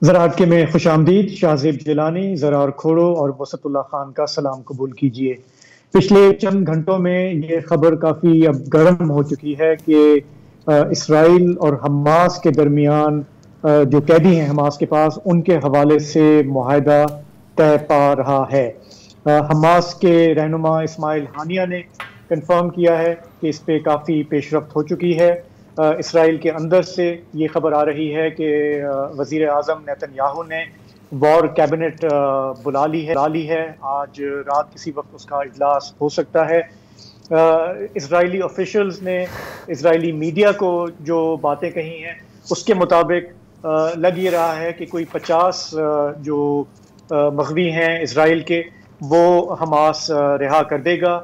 زراعت کے میں خوش آمدید شاہزیب جیلانی، زرار کھوڑو اور وسط اللہ خان کا سلام قبول کیجیے۔ پچھلے چند گھنٹوں میں یہ خبر کافی اب گرم ہو چکی ہے کہ اسرائیل اور حماس کے درمیان جو قیدی ہیں حماس کے پاس، ان کے حوالے سے معاہدہ طے پا رہا ہے۔ حماس کے رہنما اسماعیل ہانیہ نے کنفرم کیا ہے کہ اس پہ کافی پیش رفت ہو چکی ہے۔ اسرائیل کے اندر سے یہ خبر آ رہی ہے کہ وزیر اعظم نیتن یاہو نے وار کیبنٹ بلا لی ہے۔ آج رات کسی وقت اس کا اجلاس ہو سکتا ہے۔ اسرائیلی آفیشلز نے اسرائیلی میڈیا کو جو باتیں کہی ہیں اس کے مطابق لگ یہ رہا ہے کہ کوئی 50 جو مغوی ہیں اسرائیل کے وہ حماس رہا کر دے گا۔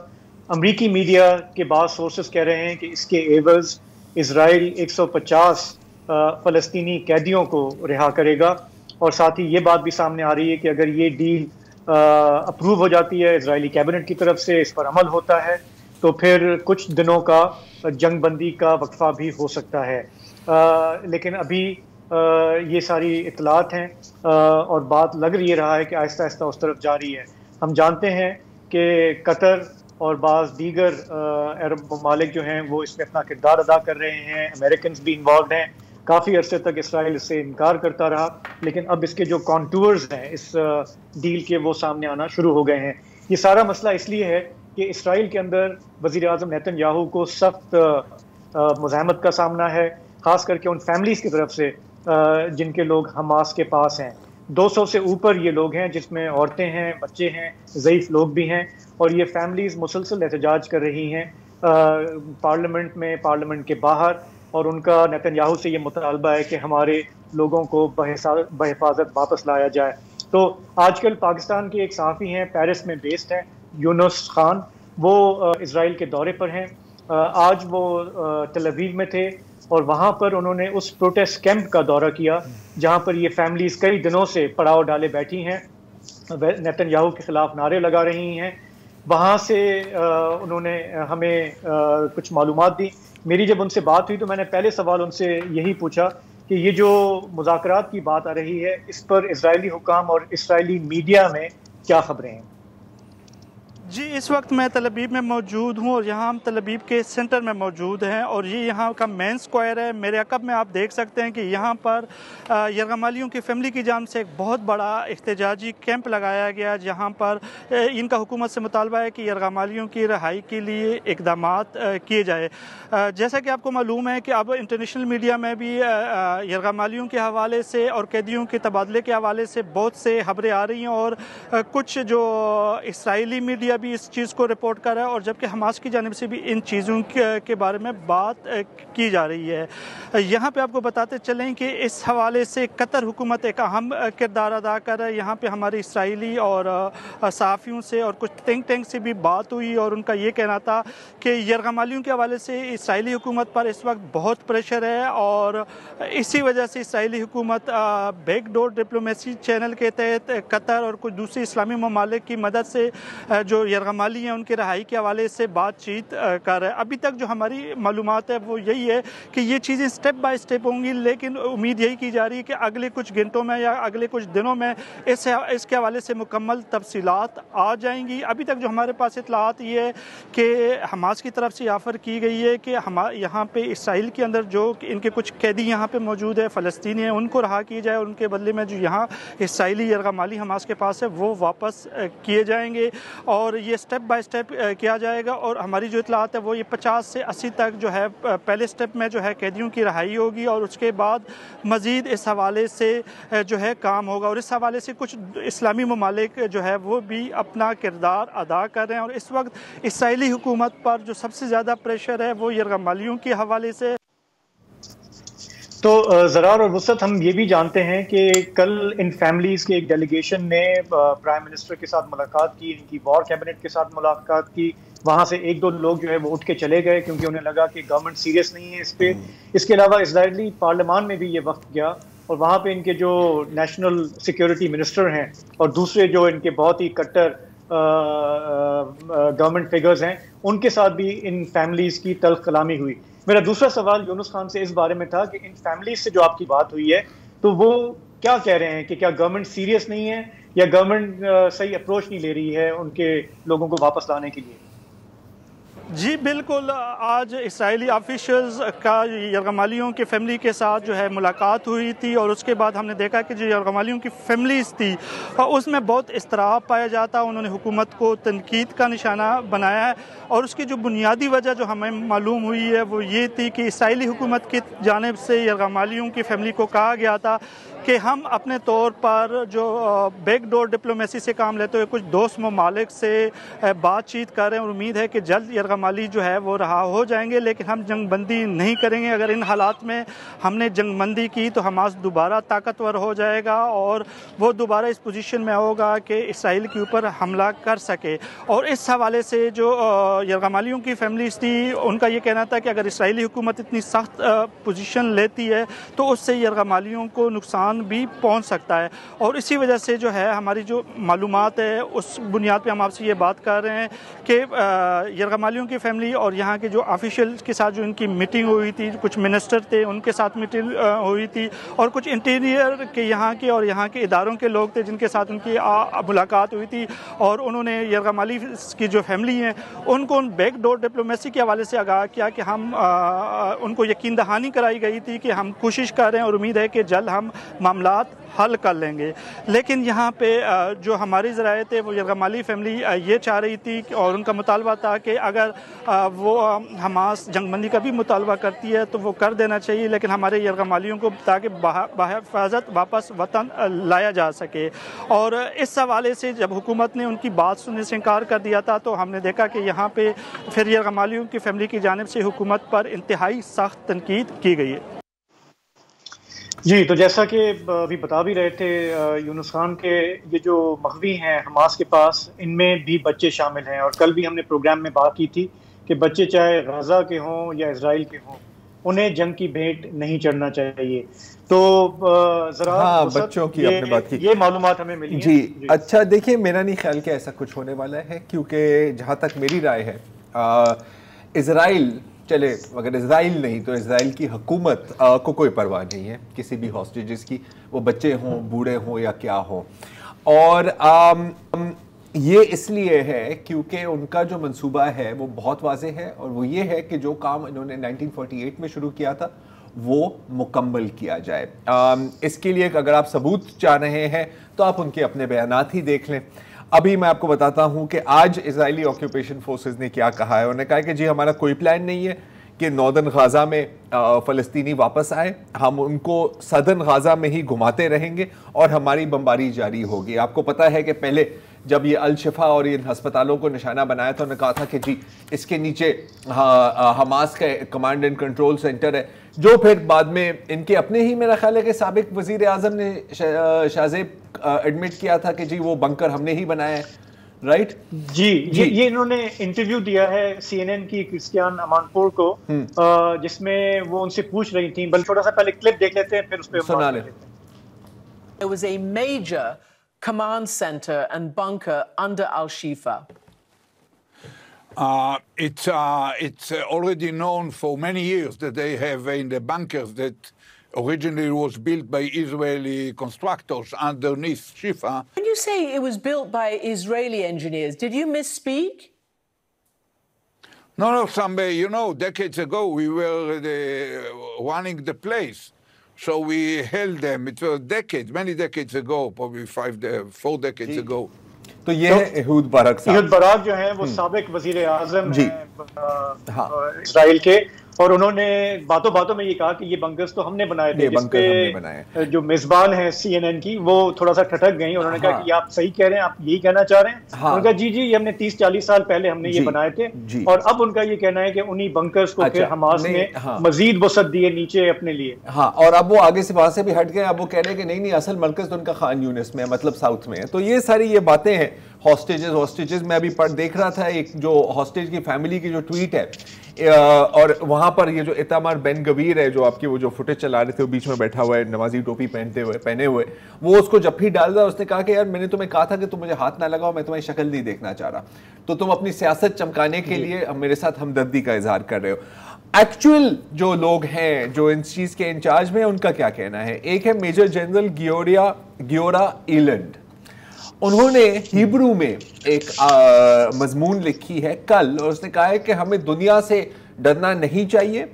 امریکی میڈیا کے بعض سورسز کہہ رہے ہیں کہ اس کے عوض اسرائیل 150 فلسطینی قیدیوں کو رہا کرے گا، اور ساتھ ہی یہ بات بھی سامنے آ رہی ہے کہ اگر یہ ڈیل اپروو ہو جاتی ہے اسرائیلی کیبنٹ کی طرف سے، اس پر عمل ہوتا ہے، تو پھر کچھ دنوں کا جنگ بندی کا وقفہ بھی ہو سکتا ہے۔ لیکن ابھی یہ ساری اطلاعات ہیں اور بات لگ رہا ہے کہ آہستہ آہستہ اس طرف جا رہی ہے۔ ہم جانتے ہیں کہ قطر اور بعض دیگر عرب ممالک جو ہیں وہ اس میں اپنا کردار ادا کر رہے ہیں، امریکنز بھی انوالوڈ ہیں۔ کافی عرصے تک اسرائیل اس سے انکار کرتا رہا، لیکن اب اس کے جو کانٹورز ہیں اس ڈیل کے وہ سامنے آنا شروع ہو گئے ہیں۔ یہ سارا مسئلہ اس لیے ہے کہ اسرائیل کے اندر وزیر اعظم نیتن یاہو کو سخت مزاحمت کا سامنا ہے، خاص کر کے ان فیملیز کی طرف سے جن کے لوگ حماس کے پاس ہیں۔ 200 سے اوپر یہ لوگ ہیں، جس میں عورتیں ہیں، بچے ہیں، ضعیف لوگ بھی ہیں، اور یہ فیملیز مسلسل احتجاج کر رہی ہیں پارلیمنٹ میں، پارلیمنٹ کے باہر، اور ان کا نیتن یاہو سے یہ مطالبہ ہے کہ ہمارے لوگوں کو بحفاظت واپس لایا جائے۔ تو آج کل پاکستان کے ایک صحافی ہیں، پیرس میں بیسڈ ہیں، یونس خان، وہ اسرائیل کے دورے پر ہیں۔ آج وہ تل ابیب میں تھے اور وہاں پر انہوں نے اس پروٹیسٹ کیمپ کا دورہ کیا جہاں پر یہ فیملیز کئی دنوں سے پڑاؤ ڈالے بیٹھی ہیں، نیتن یاہو کے خلاف نعرے لگا رہی ہیں۔ وہاں سے انہوں نے ہمیں کچھ معلومات دی۔ میری جب ان سے بات ہوئی تو میں نے پہلے سوال ان سے یہی پوچھا کہ یہ جو مذاکرات کی بات آ رہی ہے اس پر اسرائیلی حکام اور اسرائیلی میڈیا میں کیا خبریں ہیں؟ جی، اس وقت میں تل ابیب میں موجود ہوں اور یہاں ہم تل ابیب کے سینٹر میں موجود ہیں، اور یہ یہاں کا مین سکوائر ہے۔ میرے عقب میں آپ دیکھ سکتے ہیں کہ یہاں پر یرغمالیوں کی فیملی کی جانب سے ایک بہت بڑا احتجاجی کیمپ لگایا گیا، جہاں پر ان کا حکومت سے مطالبہ ہے کہ یرغمالیوں کی رہائی کے لیے اقدامات کیے جائے۔ جیسا کہ آپ کو معلوم ہے کہ اب انٹرنیشنل میڈیا میں بھی یرغمالیوں کے حوالے سے اور قیدیوں کے تبادلے کے حوالے سے بہت سے خبریں آ رہی ہیں، اور کچھ جو اسرائیلی میڈیا بھی اس چیز کو رپورٹ کر رہا ہے، اور جبکہ حماس کی جانب سے بھی ان چیزوں کے بارے میں بات کی جا رہی ہے۔ یہاں پہ آپ کو بتاتے چلیں کہ اس حوالے سے قطر حکومت ایک اہم کردار ادا کر رہا ہے۔ یہاں پہ ہمارے اسرائیلی اور صحافیوں سے اور کچھ تھنک ٹینک سے بھی بات ہوئی، اور ان کا یہ کہنا تھا کہ یرغمالیوں کے حوالے سے اسرائیلی حکومت پر اس وقت بہت پریشر ہے، اور اسی وجہ سے اسرائیلی حکومت بیک ڈور ڈپلومیسی چینل کے تحت قطر اور کچھ دوسری اسلامی ممالک کی مدد سے جو یرغمالی ہیں ان کے رہائی کے حوالے سے بات چیت کر رہا ہے۔ ابھی تک جو ہماری معلومات ہے وہ یہی ہے کہ یہ چیزیں سٹیپ بائی سٹیپ ہوں گی، لیکن امید یہی کی جا رہی ہے کہ اگلے کچھ گھنٹوں میں یا اگلے کچھ دنوں میں اس کے حوالے سے مکمل تفصیلات آ جائیں گی۔ ابھی تک جو ہمارے پاس اطلاعات یہ ہے کہ حماس کی طرف سے آفر کی گئی ہے کہ یہاں پہ اسرائیل کے اندر جو ان کے کچھ قیدی یہاں پہ موجود ہے، فلسطینی ہیں، ان کو رہا کیا جائے، اور ان کے بدلے میں جو یہاں اسرائیلی یرغمالی حماس کے پاس ہے وہ واپس کیے جائیں گے، اور یہ سٹیپ بائی سٹیپ کیا جائے گا۔ اور ہماری جو اطلاعات ہے وہ یہ 50 سے 80 تک جو ہے پہلے سٹیپ میں جو ہے قیدیوں کی رہائی ہوگی، اور اس کے بعد مزید اس حوالے سے جو ہے کام ہوگا، اور اس حوالے سے کچھ اسلامی ممالک جو ہے وہ بھی اپنا کردار ادا کر رہے ہیں۔ اور اس وقت اسرائیلی حکومت پر جو سب سے زیادہ پریشر ہے وہ یرغمالیوں کے حوالے سے۔ تو زرار اور وسط، ہم یہ بھی جانتے ہیں کہ کل ان فیملیز کے ایک ڈیلیگیشن نے پرائم منسٹر کے ساتھ ملاقات کی، ان کی وار کیبنٹ کے ساتھ ملاقات کی۔ وہاں سے ایک دو لوگ جو ہے وہ اٹھ کے چلے گئے کیونکہ انہیں لگا کہ گورنمنٹ سیریس نہیں ہے اس پہ۔ اس کے علاوہ اسرائیلی پارلیمان میں بھی یہ وقت گیا، اور وہاں پہ ان کے جو نیشنل سیکیورٹی منسٹر ہیں اور دوسرے جو ان کے بہت ہی کٹر گورنمنٹ فگرز ہیں، ان کے ساتھ بھی ان فیملیز کی تلخ کلامی ہوئی۔ میرا دوسرا سوال یونس خان سے اس بارے میں تھا کہ ان فیملیز سے جو آپ کی بات ہوئی ہے تو وہ کیا کہہ رہے ہیں کہ کیا گورنمنٹ سیریس نہیں ہے یا گورنمنٹ صحیح اپروچ نہیں لے رہی ہے ان کے لوگوں کو واپس لانے کے لیے؟ جی بالکل، آج اسرائیلی آفیشلز کا یرغمالیوں کی فیملی کے ساتھ جو ہے ملاقات ہوئی تھی، اور اس کے بعد ہم نے دیکھا کہ جو یرغمالیوں کی فیملیز تھی اس میں بہت اضطراب پایا جاتا. انہوں نے حکومت کو تنقید کا نشانہ بنایا ہے، اور اس کی جو بنیادی وجہ جو ہمیں معلوم ہوئی ہے وہ یہ تھی کہ اسرائیلی حکومت کی جانب سے یرغمالیوں کی فیملی کو کہا گیا تھا کہ ہم اپنے طور پر جو بیک ڈور ڈپلومیسی سے کام لیتے ہوئے کچھ دوست ممالک سے بات چیت کر رہے ہیں، اور امید ہے کہ جلد یرغمالی جو ہے وہ رہا ہو جائیں گے، لیکن ہم جنگ بندی نہیں کریں گے. اگر ان حالات میں ہم نے جنگ بندی کی تو حماس دوبارہ طاقتور ہو جائے گا اور وہ دوبارہ اس پوزیشن میں ہوگا کہ اسرائیل کے اوپر حملہ کر سکے. اور اس حوالے سے جو یرغمالیوں کی فیملیز تھی ان کا یہ کہنا تھا کہ اگر اسرائیلی حکومت اتنی سخت پوزیشن لیتی ہے تو اس سے یرغمالیوں کو نقصان بھی پہنچ سکتا ہے. اور اسی وجہ سے جو ہے ہماری جو معلومات ہے اس بنیاد پہ ہم آپ سے یہ بات کر رہے ہیں کہ یرغمالیوں کی فیملی اور یہاں کے جو آفیشل کے ساتھ جو ان کی میٹنگ ہوئی تھی، کچھ منسٹر تھے ان کے ساتھ میٹنگ ہوئی تھی، اور کچھ انٹیریئر کے یہاں کے اداروں کے لوگ تھے جن کے ساتھ ان کی ملاقات ہوئی تھی، اور انہوں نے یرغمالی کی جو فیملی ہیں ان کو ان بیک ڈور ڈپلومیسی کے حوالے سے آگاہ کیا کہ ہم ان کو یقین دہانی کرائی گئی تھی کہ ہم کوشش کر رہے ہیں اور امید ہے کہ جلد ہم معاملات حل کر لیں گے. لیکن یہاں پہ جو ہماری ذرائع تھے وہ یرغمالی فیملی یہ چاہ رہی تھی اور ان کا مطالبہ تھا کہ اگر وہ حماس جنگ بندی کا بھی مطالبہ کرتی ہے تو وہ کر دینا چاہیے، لیکن ہمارے یرغمالیوں کو تاکہ بحفاظت واپس وطن لایا جا سکے. اور اس حوالے سے جب حکومت نے ان کی بات سننے سے انکار کر دیا تھا تو ہم نے دیکھا کہ یہاں پہ پھر یرغمالیوں کی فیملی کی جانب سے حکومت پر انتہائی سخت تنقید کی گئی ہے. جی، تو جیسا کہ ابھی بتا بھی رہے تھے یونس خان کے یہ جو مخفی ہیں حماس کے پاس ان میں بھی بچے شامل ہیں، اور کل بھی ہم نے پروگرام میں بات کی تھی کہ بچے چاہے غزہ کے ہوں یا اسرائیل کے ہوں انہیں جنگ کی بھیٹ نہیں چڑھنا چاہیے. تو ذرا بچوں کی آپ نے بات کی، یہ معلومات ہمیں ملی. جی اچھا، دیکھیں میرا نہیں خیال کہ ایسا کچھ ہونے والا ہے، کیونکہ جہاں تک میری رائے ہے اسرائیل چلے اگر اسرائیل نہیں تو اسرائیل کی حکومت کو کوئی پرواہ نہیں ہے کسی بھی ہاسٹیجز کی، وہ بچے ہوں بوڑھے ہوں یا کیا ہوں. اور یہ اس لیے ہے کیونکہ ان کا جو منصوبہ ہے وہ بہت واضح ہے، اور وہ یہ ہے کہ جو کام انہوں نے 1948 میں شروع کیا تھا وہ مکمل کیا جائے. اس کے لیے اگر آپ ثبوت چاہ رہے ہیں تو آپ ان کے اپنے بیانات ہی دیکھ لیں. ابھی میں آپ کو بتاتا ہوں کہ آج اسرائیلی آکیوپیشن فورسز نے کیا کہا ہے. انہوں نے کہا کہ جی ہمارا کوئی پلان نہیں ہے کہ ناردرن غازہ میں فلسطینی واپس آئے، ہم ان کو سدرن غازہ میں ہی گھماتے رہیں گے اور ہماری بمباری جاری ہوگی. آپ کو پتہ ہے کہ پہلے جب یہ الشفا اور ان ہسپتالوں کو نشانہ بنایا تھا انہوں نے کہا تھا کہ جی اس کے نیچے حماس کا کمانڈ اینڈ کنٹرول سینٹر ہے، جو پھر بعد میں ان کے اپنے ہی میرا خیال ہے کہ سابق وزیر اعظم نے شاہزیب ایڈمٹ کیا تھا کہ جی وہ بنکر ہم نے ہی بنایا ہے. رائٹ جی یہ انہوں نے انٹرویو دیا ہے سی این این کی کرسٹیان امانپور کو، جس میں وہ ان سے پوچھ رہی تھیں. بلکہ تھوڑا سا پہلے کلپ دیکھ لیتے ہیں پھر اس پہ سنا لیں. There was a major command center and bunker under Al-Shifa. It's already known for many years that they have in the bunkers that originally was built by Israeli constructors underneath Shifa. When you say it was built by Israeli engineers, did you misspeak? No, decades ago we were running the place. So we held them. It was many decades ago, probably 4 decades ago. تو یہ ہے Ehud Barack صاحب. Ehud Barack جو ہیں وہ سابق وزیر اعظم ہیں اسرائیل کے، اور انہوں نے باتوں باتوں میں یہ کہا کہ یہ بنکرز تو ہم نے بنائے تھے. جس پہ جو میزبان ہیں سی این این کی وہ تھوڑا سا ٹھٹک گئیں. انہوں نے کہا کہ آپ صحیح کہہ رہے ہیں، آپ یہی کہنا چاہ رہے ہیں؟ انہوں نے کہا جی یہ ہم نے 30-40 سال پہلے ہم نے یہ بنائے تھے، اور اب ان کا یہ کہنا ہے کہ انہی بنکرز کو پھر حماس نے مزید وسعت دیے نیچے اپنے لیے. ہاں، اور اب وہ آگے سے وہاں سے بھی ہٹ گئے. اب وہ کہہ رہے ہیں کہ نہیں اصل مرکز تو ان کا خان یونس میں ہے، مطلب ساؤتھ میں ہے. تو یہ ساری یہ باتیں ہیں ہاسٹیجز میں ابھی دیکھ رہا تھا ایک جو ہاسٹیج کی فیملی کی جو ٹویٹ ہے، اور وہاں پر یہ جو ایتامار بن گویر ہے جو آپ کی وہ جو فوٹیج چلا رہے تھے، وہ بیچ میں بیٹھا ہوا ہے نمازی ٹوپی پہنے ہوئے، وہ اس کو جب بھی ڈال رہا اس نے کہا کہ یار میں نے تمہیں کہا تھا کہ تم مجھے ہاتھ نہ لگاؤ، میں تمہاری شکل نہیں دیکھنا چاہ رہا، تو تم اپنی سیاست چمکانے کے لیے میرے ساتھ ہمدردی کا اظہار کر رہے ہو۔ ایکچوئل جو لوگ ہیں جو اس چیز کے انچارج میں، ان کا کیا کہنا ہے؟ ایک ہے میجر جنرل گیورا ایلنڈ، انہوں نے ہیبرو میں ایک مضمون لکھی ہے کل، اور اس نے کہا ہے کہ ہمیں دنیا سے ڈرنا نہیں چاہیے،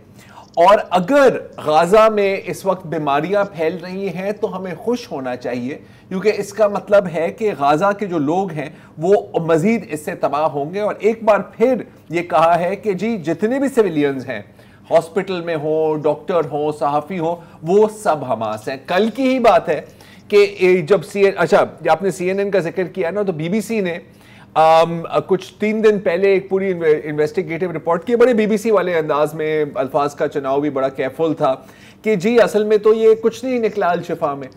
اور اگر غازہ میں اس وقت بیماریاں پھیل رہی ہیں تو ہمیں خوش ہونا چاہیے، کیونکہ اس کا مطلب ہے کہ غازہ کے جو لوگ ہیں وہ مزید اس سے تباہ ہوں گے۔ اور ایک بار پھر یہ کہا ہے کہ جی جتنے بھی سویلینز ہیں، ہاسپٹل میں ہوں، ڈاکٹر ہوں، صحافی ہوں، وہ سب حماس ہیں۔ کل کی ہی بات ہے کہ جب آپ نے سی این این کا ذکر کیا نا، تو بی بی سی نے کچھ 3 دن پہلے ایک پوری انویسٹیگیٹو رپورٹ کی، بڑے بی بی سی والے انداز میں، الفاظ کا چناؤ بھی بڑا کیئرفل تھا کہ جی اصل میں تو یہ کچھ نہیں نکلا الشفا میں۔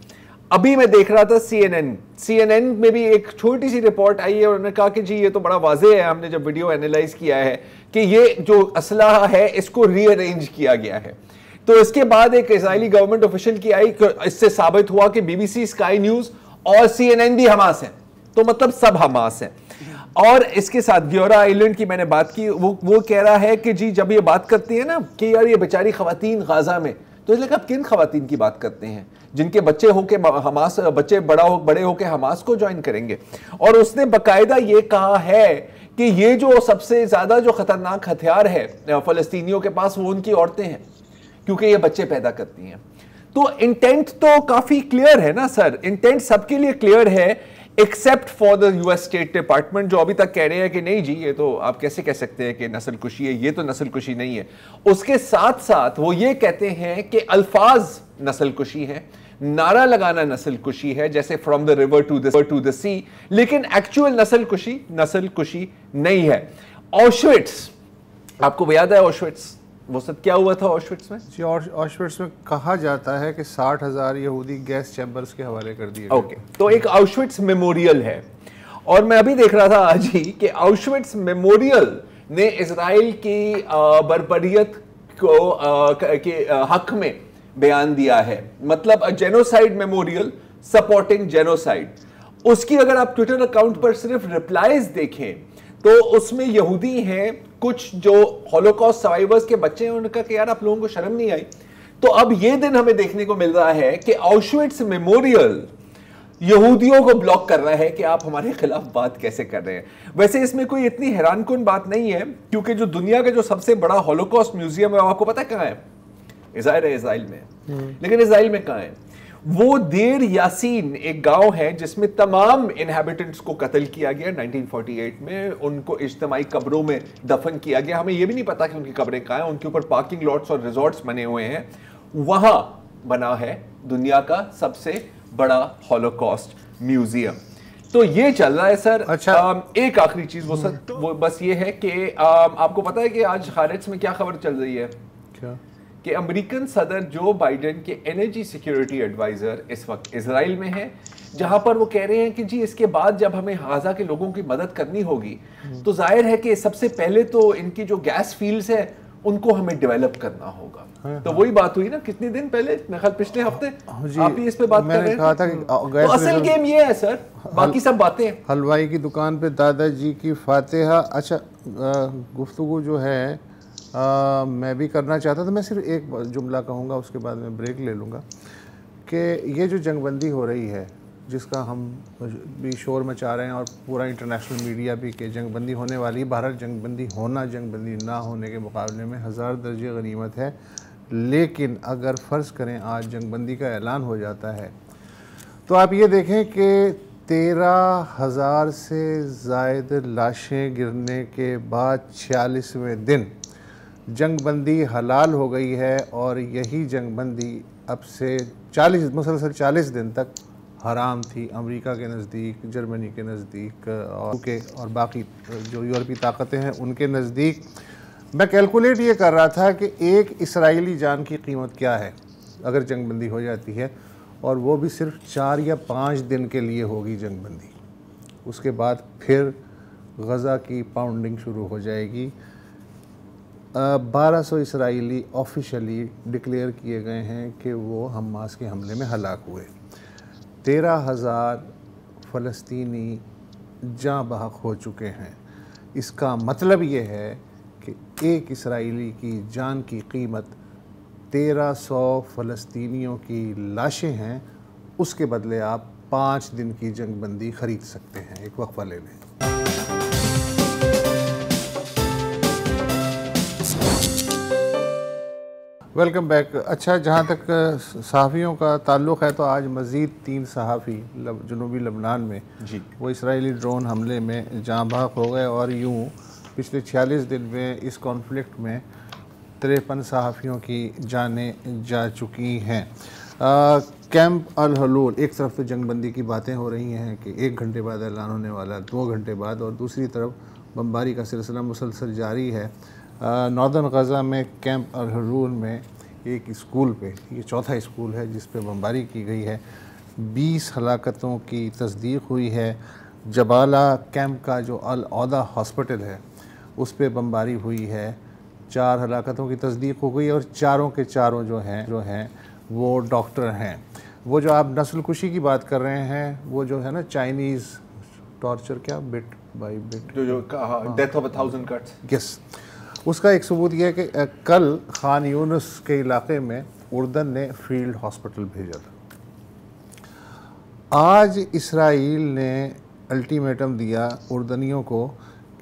ابھی میں دیکھ رہا تھا سی این این میں بھی ایک چھوٹی سی رپورٹ آئی ہے، اور انہوں نے کہا کہ جی یہ تو بڑا واضح ہے، ہم نے جب ویڈیو اینالائز کیا ہے کہ یہ جو اسلحہ ہے اس کو ری ارینج کیا گیا ہے۔ تو اس کے بعد ایک اسرائیلی گورنمنٹ آفیشل کی آئی، اس سے ثابت ہوا کہ B B C, Sky News اور سی این این بھی حماس ہیں، تو مطلب سب حماس ہیں۔ اور اس کے ساتھ گیورا آئلینڈ کی میں نے بات کی، وہ کہہ رہا ہے کہ جی جب یہ بات کرتی ہیں نا کہ یار یہ بیچاری خواتین غازہ میں، تو اس لئے کہ آپ کن خواتین کی بات کرتے ہیں جن کے بچے ہو کے حماس، بچے بڑے ہو کے حماس کو جوائن کریں گے؟ اور اس نے باقاعدہ یہ کہا ہے کہ یہ جو سب سے زیادہ جو خطرناک ہتھیار ہے فلسطینیوں کے پاس، وہ ان کی عورتیں ہیں، کیونکہ یہ بچے پیدا کرتی ہیں۔ تو انٹینٹ تو کافی کلیئر ہے نا سر، انٹینٹ سب کے لیے کلیئر ہے except for the U S state department, جو ابھی تک کہہ رہے ہیں کہ نہیں جی یہ تو آپ کیسے کہہ سکتے ہیں کہ نسل کشی ہے، یہ تو نسل کشی نہیں ہے۔ اس کے ساتھ ساتھ وہ یہ کہتے ہیں کہ الفاظ نسل کشی ہے، نعرہ لگانا نسل کشی ہے، جیسے from the river to the sea, لیکن ایکچوئل نسل کشی نہیں ہے۔ آؤشوٹس، آپ کو یاد ہے آؤشوٹس وہ سب کیا ہوا تھا آؤشوٹس میں؟ جی آؤشوٹس میں کہا جاتا ہے کہ 60,000 یہودی گیس چیمبرز کے حوالے کر دیے۔ اوکے، تو ایک آؤشوٹس میموریل ہے، اور میں ابھی دیکھ رہا تھا آج ہی کہ آؤشوٹس میموریل نے اسرائیل کی بربریت کے حق میں بیان دیا ہے، مطلب جینوسائیڈ میموریل سپورٹنگ جینوسائیڈ۔ اس کی اگر آپ ٹویٹر اکاؤنٹ پر صرف ریپلائز دیکھیں تو اس میں یہودی ہیں کچھ جو ہولوکاسٹ سروائیورز کے بچے ہیں، ان کا کہ یار آپ لوگوں کو شرم نہیں آئی۔ تو اب یہ دن ہمیں دیکھنے کو مل رہا ہے کہ آؤشوٹس میموریل یہودیوں کو بلاک کر رہا ہے کہ آپ ہمارے خلاف بات کیسے کر رہے ہیں۔ ویسے اس میں کوئی اتنی حیران کن بات نہیں ہے، کیونکہ جو دنیا کا جو سب سے بڑا ہولوکاسٹ میوزیم ہے، آپ کو پتہ کہاں ہے؟ اسرائیل میں، لیکن اسرائیل میں کہاں ہے؟ وہ دیر یاسین ایک گاؤں ہے جس میں تمام انہیبیٹنٹس کو قتل کیا گیا 1948 میں، ان کو اجتماعی قبروں میں دفن کیا گیا۔ ہمیں یہ بھی نہیں پتا کہ ان کی قبریں کہاں ہیں، ان کے اوپر پارکنگ لاٹس اور ریزورٹس بنے ہوئے ہیں۔ وہاں بنا ہے دنیا کا سب سے بڑا ہولوکاسٹ میوزیم۔ تو یہ چل رہا ہے سر۔ ایک آخری چیز وہ بس یہ ہے کہ آپ کو پتا ہے کہ آج خارج میں کیا خبر چل رہی ہے؟ کیا؟ کہ امریکن صدر جو بائیڈن کے انرجی سیکیورٹی ایڈوائزر اس وقت اسرائیل میں ہیں، جہاں پر وہ کہہ رہے ہیں کہ جی اس کے بعد جب ہمیں غزہ کے لوگوں کی مدد کرنی ہوگی تو ظاہر ہے کہ سب سے پہلے تو ان کی جو گیس فیلڈز ہیں ان کو ہمیں ڈیولپ کرنا ہوگا۔ تو وہی بات ہوئی نا کتنے دن پہلے، میں خیال پچھلے ہفتے آپ ہی اس پہ بات کر رہے ہیں۔ تو اصل گیم یہ ہے سر، باقی سب باتیں۔ حلوائی کی دکان پہ دادا جی کی فاتحہ۔ اچھا گفتگو جو ہے میں بھی کرنا چاہتا تھا، میں صرف ایک جملہ کہوں گا، اس کے بعد میں بریک لے لوں گا، کہ یہ جو جنگ بندی ہو رہی ہے جس کا ہم بھی شور مچا رہے ہیں اور پورا انٹرنیشنل میڈیا بھی کہ جنگ بندی ہونے والی، بہرحال جنگ بندی ہونا جنگ بندی نہ ہونے کے مقابلے میں 1000 درجے غنیمت ہے، لیکن اگر فرض کریں آج جنگ بندی کا اعلان ہو جاتا ہے تو آپ یہ دیکھیں کہ 13,000 سے زائد لاشیں گرنے کے بعد 46ویں دن جنگ بندی حلال ہو گئی ہے، اور یہی جنگ بندی اب سے مسلسل 40 دن تک حرام تھی امریکہ کے نزدیک، جرمنی کے نزدیک، اور باقی جو یورپی طاقتیں ہیں ان کے نزدیک۔ میں کیلکولیٹ یہ کر رہا تھا کہ ایک اسرائیلی جان کی قیمت کیا ہے اگر جنگ بندی ہو جاتی ہے، اور وہ بھی صرف 4 یا 5 دن کے لیے ہوگی جنگ بندی۔ اس کے بعد پھر غزہ کی پاؤنڈنگ شروع ہو جائے گی. 1200 اسرائیلی آفیشلی ڈکلیئر کیے گئے ہیں کہ وہ حماس کے حملے میں ہلاک ہوئے. 13,000 فلسطینی جاں بحق ہو چکے ہیں. اس کا مطلب یہ ہے کہ ایک اسرائیلی کی جان کی قیمت 1300 فلسطینیوں کی لاشیں ہیں. اس کے بدلے آپ 5 دن کی جنگ بندی خرید سکتے ہیں. ایک وقفہ لے لیں. Welcome back. اچھا، جہاں تک صحافیوں کا تعلق ہے تو آج مزید 3 صحافی جنوبی لبنان میں وہ اسرائیلی ڈرون حملے میں جاں بحق ہو گئے، اور یوں پچھلے 46 دن میں اس کانفلکٹ میں 53 صحافیوں کی جانیں جا چکی ہیں. کیمپ الحلول، ایک طرف تو جنگ بندی کی باتیں ہو رہی ہیں کہ 1 گھنٹے بعد اعلان ہونے والا، 2 گھنٹے بعد، اور دوسری طرف بمباری کا سلسلہ مسلسل جاری ہے. ناردرن غزہ میں کیمپ الحلول میں ایک اسکول پہ، یہ 4تھا اسکول ہے جس پہ بمباری کی گئی ہے. 20 ہلاکتوں کی تصدیق ہوئی ہے. جبالہ کیمپ کا جو العودہ ہاسپٹل ہے اس پہ بمباری ہوئی ہے. 4 ہلاکتوں کی تصدیق ہو گئی، اور چاروں کے چاروں جو ہیں وہ ڈاکٹر ہیں. وہ جو آپ نسل کشی کی بات کر رہے ہیں، وہ جو ہے نا چائنیز ٹارچر، کیا بٹ بائی بٹ، جو ڈیتھ آف 1000 کٹس، یس، اس کا ایک ثبوت یہ ہے کہ کل خان یونس کے علاقے میں اردن نے فیلڈ ہاسپٹل بھیجا تھا. آج اسرائیل نے الٹیمیٹم دیا اردنیوں کو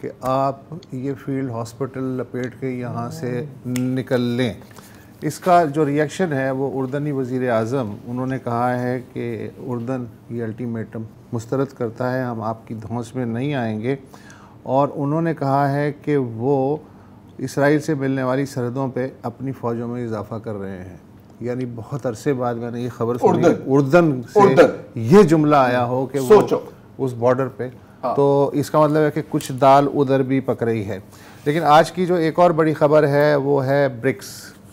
کہ آپ یہ فیلڈ ہاسپٹل لپیٹ کے یہاں سے نکل لیں. اس کا جو ریئیکشن ہے وہ اردنی وزیر اعظم، انہوں نے کہا ہے کہ اردن یہ الٹیمیٹم مسترد کرتا ہے، ہم آپ کی دھونس میں نہیں آئیں گے. اور انہوں نے کہا ہے کہ وہ اسرائیل سے ملنے والی سرحدوں پہ اپنی فوجوں میں اضافہ کر رہے ہیں. یعنی بہت عرصے بعد میں نے یہ خبر سنی اردن سے یہ جملہ آیا ہو کہ وہ اس بارڈر پہ، تو اس کا مطلب ہے کہ کچھ دال ادھر بھی پک رہی ہے. لیکن آج کی جو ایک اور بڑی خبر ہے وہ ہے برکس،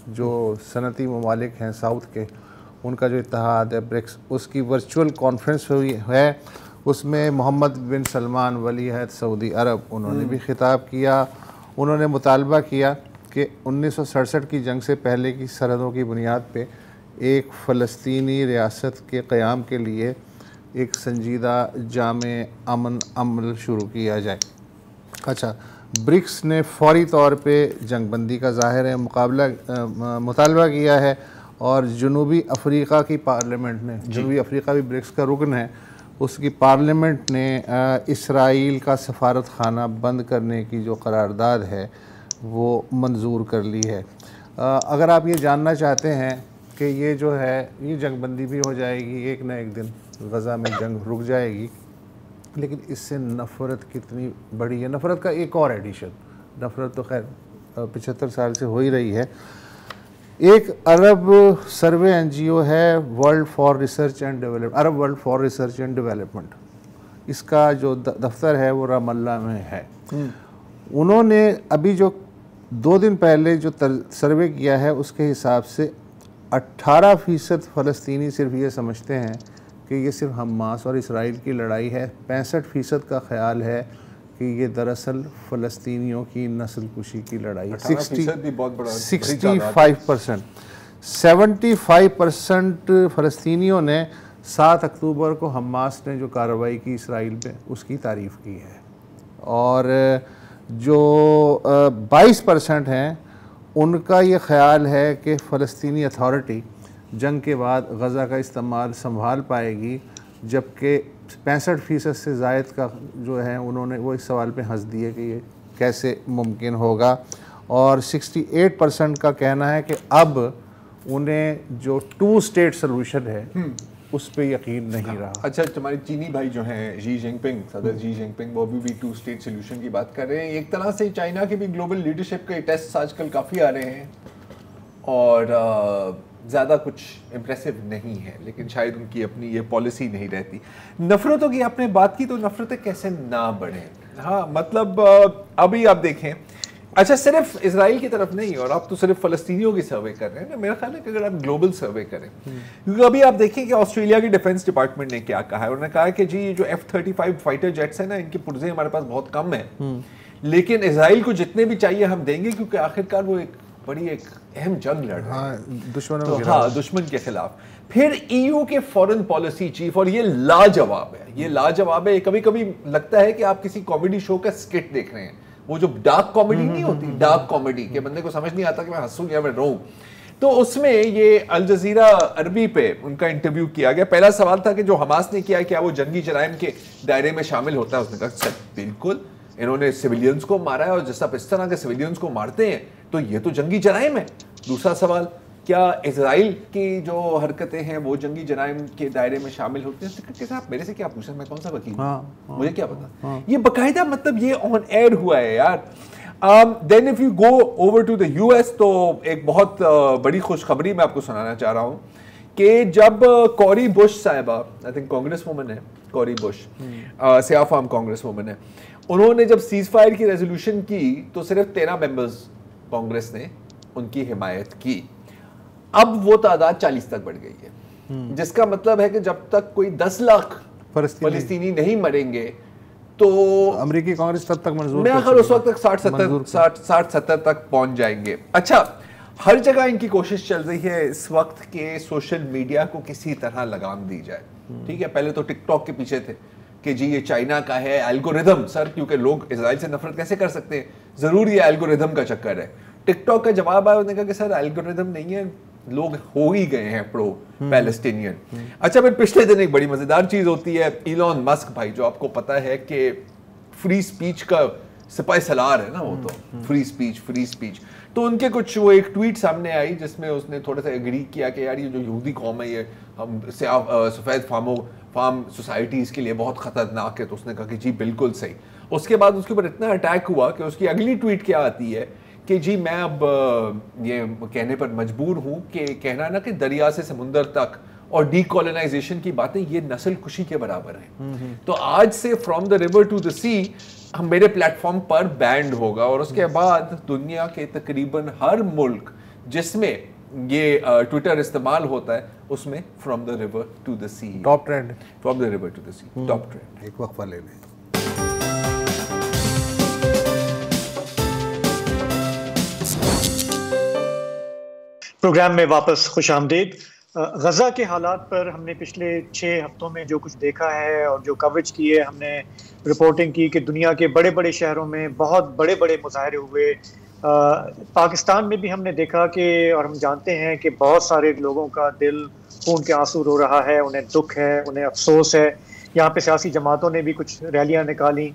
جو صنعتی ممالک ہیں ساؤتھ کے، ان کا جو اتحاد ہے برکس، اس کی ورچوئل کانفرنس ہوئی ہے. اس میں محمد بن سلمان ولی عہد سعودی عرب، انہوں نے بھی خطاب کیا. انہوں نے مطالبہ کیا کہ 1967 کی جنگ سے پہلے کی سرحدوں کی بنیاد پہ ایک فلسطینی ریاست کے قیام کے لیے ایک سنجیدہ جامع امن عمل شروع کیا جائے. اچھا، برکس نے فوری طور پہ جنگ بندی کا ظاہر مطالبہ کیا ہے، اور جنوبی افریقہ کی پارلیمنٹ نے، جنوبی افریقہ بھی برکس کا رکن ہے، اس کی پارلیمنٹ نے اسرائیل کا سفارت خانہ بند کرنے کی جو قرارداد ہے وہ منظور کر لی ہے. اگر آپ یہ جاننا چاہتے ہیں کہ یہ جو ہے یہ جنگ بندی بھی ہو جائے گی، ایک نہ ایک دن غزہ میں جنگ رک جائے گی، لیکن اس سے نفرت کتنی بڑی ہے. نفرت کا ایک اور ایڈیشن، نفرت تو خیر 75 سال سے ہو ہی رہی ہے. ایک عرب سروے این جی او ہے world for research and development, Arab world for research and development. اس کا جو دفتر ہے وہ رام اللہ میں ہے. انہوں نے ابھی جو 2 دن پہلے جو سروے کیا ہے اس کے حساب سے 18% فلسطینی صرف یہ سمجھتے ہیں کہ یہ صرف حماس اور اسرائیل کی لڑائی ہے. 65% کا خیال ہے کہ یہ دراصل فلسطینیوں کی نسل کشی کی لڑائی ہے. 65%. 75% فلسطینیوں نے 7 اکتوبر کو حماس نے جو کارروائی کی اسرائیل پہ اس کی تعریف کی ہے. اور جو 22% ہیں ان کا یہ خیال ہے کہ فلسطینی اتھارٹی جنگ کے بعد غزہ کا استعمال سنبھال پائے گی، جبکہ 65% سے زائد کا جو ہے انہوں نے وہ اس سوال پہ ہنس دیے کہ یہ کیسے ممکن ہوگا. اور 68% کا کہنا ہے کہ اب انہیں جو 2 اسٹیٹ سلوشن ہے اس پہ یقین نہیں رہا. اچھا، تمہارے چینی بھائی جو ہیں جی جنگ پنگ، صدر جی جنگ پنگ، وہ بھی 2 اسٹیٹ سلوشن کی بات کر رہے ہیں. ایک طرح سے چائنا کے بھی گلوبل لیڈرشپ کے ٹیسٹ آج کل کافی آ رہے ہیں اور زیادہ کچھ امپریسو نہیں ہے، لیکن شاید ان کی اپنی یہ پالیسی نہیں رہتی. نفرتوں کی آپ نے بات کی تو نفرتیں کیسے نہ بڑھیں. ہاں، مطلب ابھی آپ دیکھیں اچھا صرف اسرائیل کی طرف نہیں اور آپ تو صرف فلسطینیوں کی سروے کر رہے ہیں نا, میرا خیال ہے کہ اگر آپ گلوبل سروے کریں, کیونکہ ابھی آپ دیکھیں کہ آسٹریلیا کی ڈیفنس ڈپارٹمنٹ نے کیا کہا ہے, انہوں نے کہا کہ جی یہ جو F-35 فائٹر جیٹس ہیں نا, ان کی پرزے ہمارے پاس بہت کم ہیں, لیکن اسرائیل کو جتنے بھی چاہیے ہم دیں گے, کیونکہ آخرکار وہ ایک بڑی ایک اہم جنگ لڑ رہا ہے دشمن کے خلاف. پھر EU کے فورن پالیسی چیف, اور یہ لاجواب ہے, یہ لاجواب ہے, کبھی کبھی لگتا ہے کہ آپ کسی کامیڈی شو کا سکٹ دیکھ رہے ہیں, وہ جو ڈارک کامیڈی نہیں ہوتی, ڈارک کامیڈی کہ بندے کو سمجھ نہیں آتا کہ میں ہنسوں یا میں روؤں. تو اس میں یہ الجزیرہ عربی پہ ان کا انٹرویو کیا گیا. پہلا سوال تھا کہ جو حماس نے کیا کیا وہ جنگی جرائم کے دائرے میں شامل ہوتا ہے؟ اس نے کہا سر بالکل, انہوں نے سویلینز کو مارا ہے, اور جس آپ اس طرح کے سویلینز کو مارتے ہیں تو یہ تو جنگی جرائم ہے. دوسرا سوال, کیا اسرائیل کی جو حرکتیں ہیں وہ جنگی جرائم کے دائرے میں شامل ہوتے ہیں؟ کہ صاحب میرے سے کیا پوچھیں, میں کون سا وکیل ہوں, مجھے کیا پتا. یہ باقاعدہ مطلب یہ آن ایئر ہوا ہے یار. Then if you go over to the US, تو ایک بہت بڑی خوشخبری میں آپ کو سنانا چاہ رہا ہوں کہ جب کوری بش صاحبہ, آئی تھنک کانگریس وومن ہے کوری بش, سیاہ فام کانگریس وومن ہے, انہوں نے جب سیز فائر کی ریزولوشن کی تو صرف 13 ممبرز کانگریس نے ان کی حمایت کی. اب وہ تعداد 40 تک بڑھ گئی ہے, جس کا مطلب ہے کہ جب تک کوئی 10 لاکھ فلسطینی نہیں مریں گے تو امریکی کانگریس تب تک منظور, میرا خیال اس وقت تک 60-70 تک پہنچ جائیں گے. اچھا ہر جگہ ان کی کوشش چل رہی ہے اس وقت کہ سوشل میڈیا کو کسی طرح لگام دی جائے. ٹھیک ہے, پہلے تو ٹک ٹاک کے پیچھے تھے کہ جی یہ چائنا کا ہے الگوریدم. سر کیونکہ لوگ اسرائیل سے نفرت کیسے کر سکتے ہیں, ضرور یہ الگوریدم کا چکر ہے. ٹک ٹاک کا جواب آیا, انہوں نے کہا کہ سر الگوریدم نہیں ہے, لوگ ہو ہی گئے ہیں پرو پیلسٹینین. اچھا پھر پچھلے دن ایک بڑی مزیدار چیز ہوتی ہے, ایلون مسک بھائی, جو آپ کو پتا ہے کہ فری سپیچ کا سپاہی سالار ہے نا, وہ تو فری سپیچ. تو ان کے کچھ وہ ایک ٹویٹ سامنے آئی جس میں اس نے تھوڑا سا ایگری کیا کہ یار یہ جو یہودی قوم ہے یہ ہم سفید فارم سوسائٹیز کے لیے بہت خطرناک ہے. تو اس نے کہا کہ جی بالکل صحیح. اس کے بعد اس کے اوپر اتنا اٹیک ہوا کہ اس کی اگلی ٹویٹ کیا آتی ہے کہ جی میں اب یہ کہنے پر مجبور ہوں کہ کہنا نا کہ دریا سے سمندر تک اور ڈی کالونائزیشن کی باتیں یہ نسل کشی کے برابر ہیں. تو آج سے from the river to the sea ہم میرے پلیٹ فارم پر بینڈ ہوگا, اور اس کے بعد دنیا کے تقریباً ہر ملک جس میں یہ ٹویٹر استعمال ہوتا ہے اس میں from the river to the sea, top trend, from the river to the sea top trend. ایک وقفہ لے لیں. پروگرام میں واپس خوش آمدید. غزہ کے حالات پر ہم نے پچھلے 6 ہفتوں میں جو کچھ دیکھا ہے اور جو کوریج کی ہے, ہم نے رپورٹنگ کی کہ دنیا کے بڑے بڑے شہروں میں بہت بڑے بڑے مظاہرے ہوئے. پاکستان میں بھی ہم نے دیکھا کہ, اور ہم جانتے ہیں کہ بہت سارے لوگوں کا دل خون کے آنسو رو رہا ہے, انہیں دکھ ہے, انہیں افسوس ہے. یہاں پہ سیاسی جماعتوں نے بھی کچھ ریلیاں نکالی,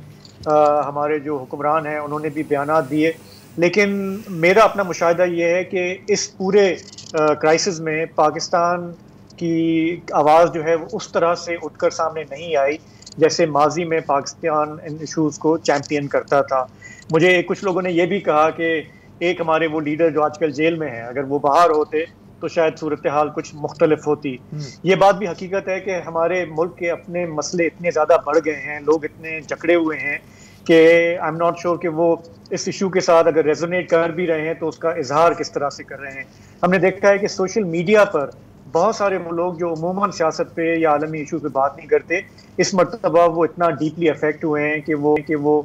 ہمارے جو حکمران ہیں انہوں نے بھی بیانات دیے. لیکن میرا اپنا مشاہدہ یہ ہے کہ اس پورے کرائسس میں پاکستان کی آواز جو ہے وہ اس طرح سے اٹھ کر سامنے نہیں آئی جیسے ماضی میں پاکستان ان ایشوز کو چیمپئن کرتا تھا. مجھے کچھ لوگوں نے یہ بھی کہا کہ ایک ہمارے وہ لیڈر جو آج کل جیل میں ہیں, اگر وہ باہر ہوتے تو شاید صورتحال کچھ مختلف ہوتی. یہ بات بھی حقیقت ہے کہ ہمارے ملک کے اپنے مسئلے اتنے زیادہ بڑھ گئے ہیں, لوگ اتنے جکڑے ہوئے ہیں کہ آئی ایم ناٹ شیور کہ وہ اس ایشو کے ساتھ اگر ریزونیٹ کر بھی رہے ہیں تو اس کا اظہار کس طرح سے کر رہے ہیں. ہم نے دیکھا ہے کہ سوشل میڈیا پر بہت سارے وہ لوگ جو عموماً سیاست پہ یا عالمی ایشو پہ بات نہیں کرتے, اس مرتبہ وہ اتنا ڈیپلی افیکٹ ہوئے ہیں کہ وہ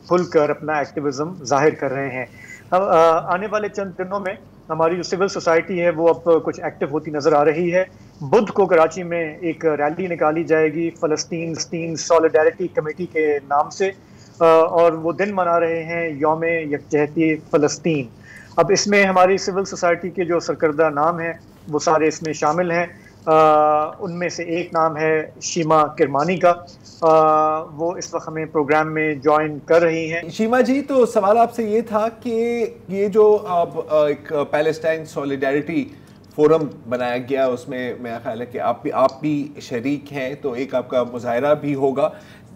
کھل کر اپنا ایکٹیویزم ظاہر کر رہے ہیں. آنے والے چند دنوں میں ہماری جو سول سوسائٹی ہے وہ اب کچھ ایکٹیو ہوتی نظر آ رہی ہے. بدھ کو کراچی میں ایک ریلی نکالی جائے گی فلسطین سولیڈیرٹی کمیٹی کے نام سے, اور وہ دن منا رہے ہیں یوم یکجہتی فلسطین. اب اس میں ہماری سول سوسائٹی کے جو سرکردہ نام ہیں وہ سارے اس میں شامل ہیں. ان میں سے ایک نام ہے شیما کرمانی کا, وہ اس وقت ہمیں پروگرام میں جوائن کر رہی ہیں. شیما جی, تو سوال آپ سے یہ تھا کہ یہ جو ایک پیلسٹائن سولیڈیرٹی فورم بنایا گیا, اس میں میرا خیال ہے کہ آپ بھی شریک ہیں, تو ایک آپ کا مظاہرہ بھی ہوگا.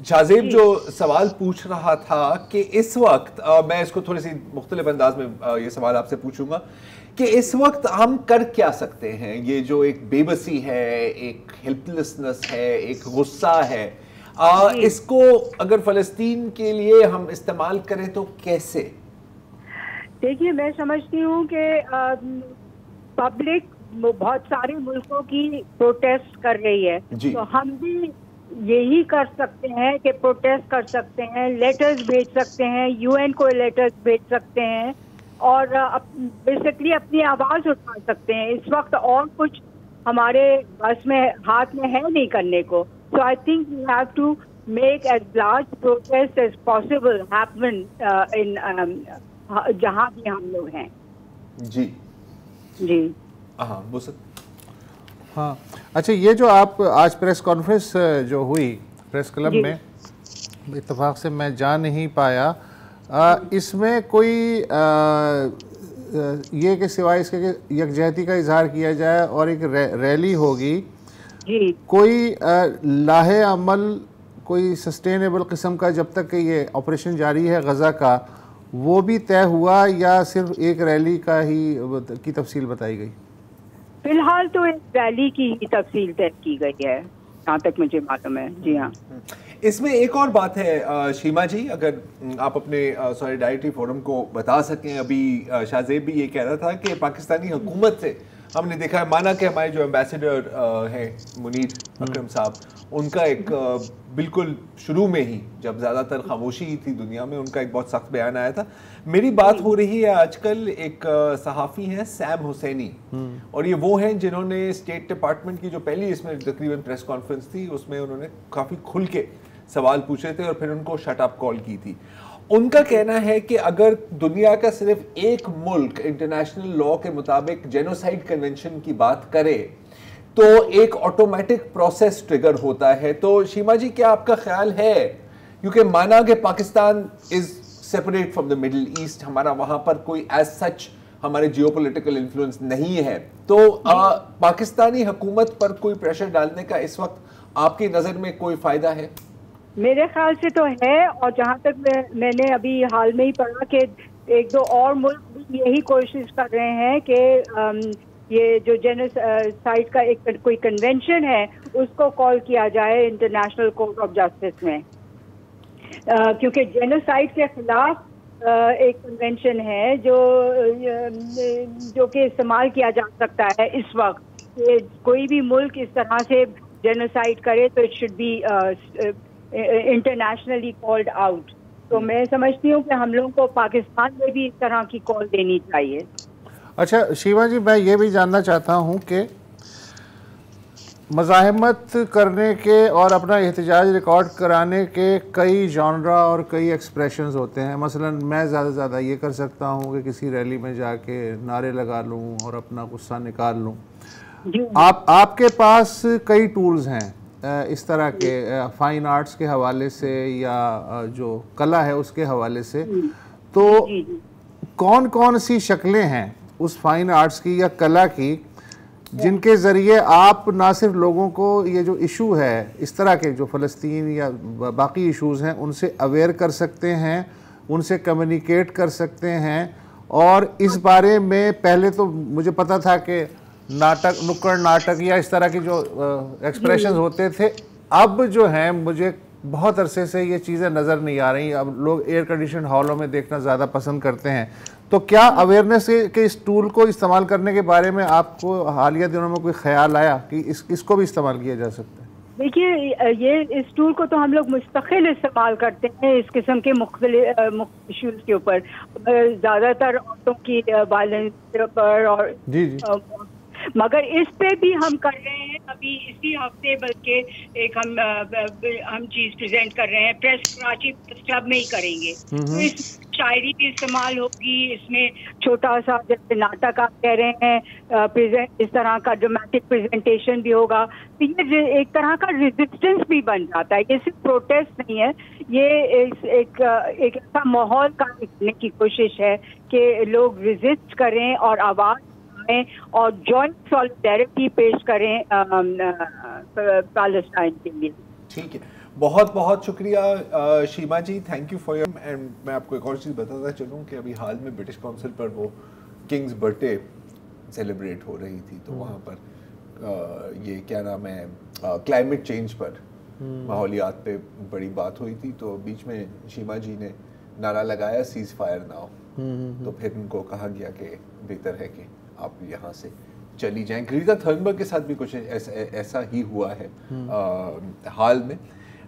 شاہزیب جو سوال پوچھ رہا تھا کہ اس وقت, میں اس کو تھوڑی سی مختلف انداز میں یہ سوال آپ سے پوچھوں گا کہ اس وقت ہم کر کیا سکتے ہیں؟ یہ جو ایک بے بسی ہے, ایک ہیلپلیسنس ہے, ایک غصہ ہے, اس کو اگر فلسطین کے لیے ہم استعمال کریں تو کیسے؟ دیکھیے میں سمجھتی ہوں کہ پبلک بہت سارے ملکوں کی پروٹیسٹ کر رہی ہے, تو ہم بھی یہی کر سکتے ہیں کہ پروٹیسٹ کر سکتے ہیں, لیٹرز بھیج سکتے ہیں, UN کو لیٹرز بھیج سکتے ہیں اور بیسکلی اپنی آواز اٹھا سکتے ہیں. اس وقت اور کچھ ہمارے بس میں ہاتھ میں ہے نہیں کرنے کو. So I think we have to make as large protest as possible happen in جہاں بھی ہم لوگ ہیں. جی جی ہاں ہاں اچھا, یہ جو آپ آج پریس کانفرنس جو ہوئی پریس کلب میں, اتفاق سے میں جا نہیں پایا, اس میں کوئی یہ کہ سوائے اس کے کہ یکجہتی کا اظہار کیا جائے اور ایک ریلی ہوگی, کوئی لاہے عمل کوئی سسٹینیبل قسم کا جب تک کہ یہ آپریشن جاری ہے غزہ کا, وہ بھی طے ہوا یا صرف ایک ریلی کا ہی کی تفصیل بتائی گئی؟ فی الحال تو ایک ریلی کی ہی تفصیل طے کی گئی ہے جہاں تک مجھے معلوم ہے. جی ہاں, اس میں ایک اور بات ہے شیما جی, اگر آپ اپنے سولیڈارٹی فورم کو بتا سکیں. ابھی شاہ زیب بھی یہ کہہ رہا تھا کہ پاکستانی حکومت سے ہم نے دیکھا ہے, مانا کہ ہمارے جو ایمبیسیڈر ہیں منیر اکرم صاحب, ان کا ایک بالکل شروع میں ہی جب زیادہ تر خاموشی تھی دنیا میں, ان کا ایک بہت سخت بیان آیا تھا. میری بات ہو رہی ہے آج کل ایک صحافی ہیں سیم حسینی, اور یہ وہ ہیں جنہوں نے اسٹیٹ ڈپارٹمنٹ کی جو پہلی اس میں تقریباً پریس کانفرنس تھی اس میں انہوں نے کافی کھل کے سوال پوچھے تھے اور پھر ان کو شٹ اپ کال کی تھی. ان کا کہنا ہے کہ اگر دنیا کا صرف ایک ملک انٹرنیشنل لاء کے مطابق جینوسائیڈ کنونشن کی بات کرے تو ایک آٹومیٹک پروسیس ٹریگر ہوتا ہے. تو شیما جی کیا آپ کا خیال ہے, کیونکہ مانا کہ Pakistan is separate from the Middle East, ہمارا وہاں پر کوئی ایز سچ ہمارے جیو پولیٹیکل انفلوئنس نہیں ہے, تو پاکستانی حکومت پر کوئی پریشر ڈالنے کا اس وقت آپ کی نظر میں کوئی فائدہ ہے؟ میرے خیال سے تو ہے, اور جہاں تک میں نے ابھی حال میں ہی پڑھا کہ ایک دو اور ملک بھی یہی کوشش کر رہے ہیں کہ یہ جو جینوسائیڈ کا ایک کوئی کنونشن ہے اس کو کال کیا جائے انٹرنیشنل کورٹ آف جسٹس میں, کیونکہ جینوسائیڈ کے خلاف ایک کنونشن ہے جو کہ استعمال کیا جا سکتا ہے اس وقت, کہ کوئی بھی ملک اس طرح سے جینوسائیڈ کرے تو it should be internationally called out. تو میں سمجھتی ہوں کہ ہم لوگوں کو پاکستان میں بھی اس طرح کی کال دینی چاہیے. اچھا شیما جی, میں یہ بھی جاننا چاہتا ہوں کہ مزاحمت کرنے کے اور اپنا احتجاج ریکارڈ کرانے کے کئی جانرا اور کئی ایکسپریشنز ہوتے ہیں. مثلا میں زیادہ یہ کر سکتا ہوں کہ کسی ریلی میں جا کے نعرے لگا لوں اور اپنا غصہ نکال لوں. آپ کے پاس کئی ٹولز ہیں اس طرح کے, فائن آرٹس کے حوالے سے یا جو کلا ہے اس کے حوالے سے, تو کون کون سی شکلیں ہیں اس فائن آرٹس کی یا کلا کی جن کے ذریعے آپ نہ صرف لوگوں کو یہ جو ایشو ہے اس طرح کے جو فلسطین یا باقی ایشوز ہیں ان سے اویئر کر سکتے ہیں, ان سے کمیونیکیٹ کر سکتے ہیں, اور اس بارے میں پہلے تو مجھے پتا تھا کہ ناٹک, نکڑ ناٹک یا اس طرح کی جو ایکسپریشنز ہوتے تھے, اب جو ہیں مجھے بہت عرصے سے یہ چیزیں نظر نہیں آ رہی. اب لوگ ایئر کنڈیشن ہالوں میں دیکھنا زیادہ پسند کرتے ہیں. تو کیا اویئرنیس کے اس ٹول کو استعمال کرنے کے بارے میں آپ کو حالیہ دنوں میں کوئی خیال آیا کہ اس کو بھی استعمال کیا جا سکتا ہے؟ دیکھیے یہ اس ٹول کو تو ہم لوگ مستقل استعمال کرتے ہیں اس قسم کے مختلف ایشوز کے اوپر, زیادہ تر عورتوں کی وائلنس پر, اور مگر اس پہ بھی ہم کر رہے ہیں ابھی اسی ہفتے, بلکہ ایک ہم چیز پریزنٹ کر رہے ہیں پریس کراچی کلب میں ہی کریں گے. تو اس شاعری بھی استعمال ہوگی, اس میں چھوٹا سا جیسے ناٹک آپ کہہ رہے ہیں, اس طرح کا ڈرامٹک پریزنٹیشن بھی ہوگا. تو یہ ایک طرح کا ریزسٹنس بھی بن جاتا ہے, یہ صرف پروٹیسٹ نہیں ہے, یہ ایک ایسا ماحول قائم کرنے کی کوشش ہے کہ لوگ ریزسٹ کریں اور آواز اور جوائنٹ سالیڈیرٹی پیش کریں پیلسٹائن کے لیے. ٹھیک ہے, بہت بہت شکریہ Sheema ji, thank you for your. And میں آپ کو ایک اور چیز بتاتا چلوں کہ ابھی حال میں برٹش کونسل پر وہ کنگز برتھ ڈے سیلیبریٹ ہو رہی تھی, تو وہاں پر یہ کیا نام ہے کلائمیٹ چینج پر ماحولیات پہ بڑی بات ہوئی تھی, تو بیچ میں شیما جی نے نعرہ لگایا سیز فائر ناؤ, تو پھر ان کو کہا گیا کہ بہتر ہے کہ آپ یہاں سے چلی جائیں. گریتا تھرنبرگ کے ساتھ بھی کچھ ایسا ہی ہوا ہے حال میں.